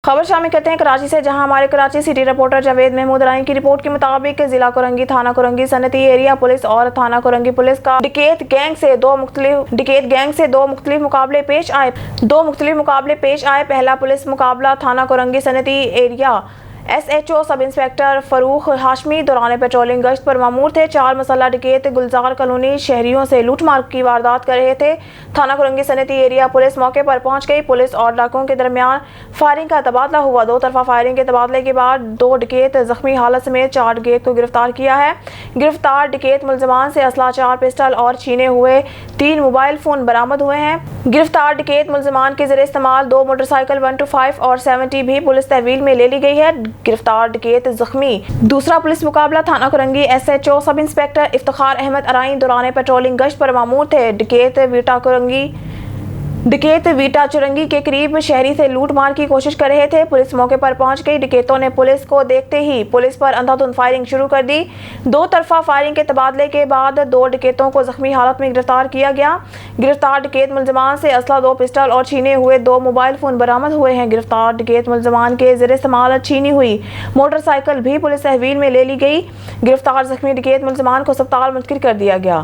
खबर शामिल करते हैं कराची से, जहां हमारे कराची सिटी रिपोर्टर जावेद महमूद रानी की रिपोर्ट के मुताबिक जिला कोरंगी, थाना कोरंगी, सनती एरिया पुलिस और थाना कोरंगी पुलिस का डकैत गैंग से दो मुख्तलिफ मुकाबले पेश आए। पहला पुलिस मुकाबला थाना Korangi Sanati area SHO sub inspector Farrukh Hashmi दौरान पेट्रोलिंग गश्त पर मामूर थे। 4 मसल्ला डकैत गुलजार कॉलोनी शहरियों से लूटमार की वारदात कर रहे थे। थाना कोरंगी सनती एरिया पुलिस मौके पर पहुंच गई। पुलिस और डाकुओं के दरमियान फायरिंग का तबादला हुआ। दो तरफा फायरिंग के तबादले के बाद 2 डकैत जख्मी हालत समेत 4 डकैत को गिरफ्तार किया है। गिरफ्तार डकैत मुलजमान से असला, 4 पिस्टल और छीने हुए 3 मोबाइल फोन बरामद हुए हैं। गिरफ्तार डकैत मुलजमान के जरिए इस्तेमाल 2 मोटरसाइकिल 125 और 70 भी पुलिस तहवील में ले ली गई है। गिरफ्तार डकैत जख्मी। दूसरा पुलिस मुकाबला थाना Korangi SHO sub inspector Iftikhar Ahmed Arain दौरान पेट्रोलिंग गश्त पर मामूर थे। डकैत वीटा चुरंगी के करीब शहरी से लूट मार की कोशिश कर रहे थे। पुलिस मौके पर पहुंच गई। डकैतों ने पुलिस को देखते ही पुलिस पर अंधाधुंध फायरिंग शुरू कर दी। 2 तरफा फायरिंग के तबादले के बाद 2 डकैतों को जख्मी हालत में गिरफ्तार किया गया। गिरफ्तार डकैत मुलजमान से असला, 2 पिस्टल और छीने हुए 2 मोबाइल फोन बरामद हुए हैं। गिरफ्तार डकैत मुलजमान के जरिए इस्तेमाल छीनी हुई मोटरसाइकिल भी पुलिस तहवील में ले ली गई। गिरफ्तार जख्मी डकैत मुलजमान को अस्पताल मुंतकिल कर दिया गया।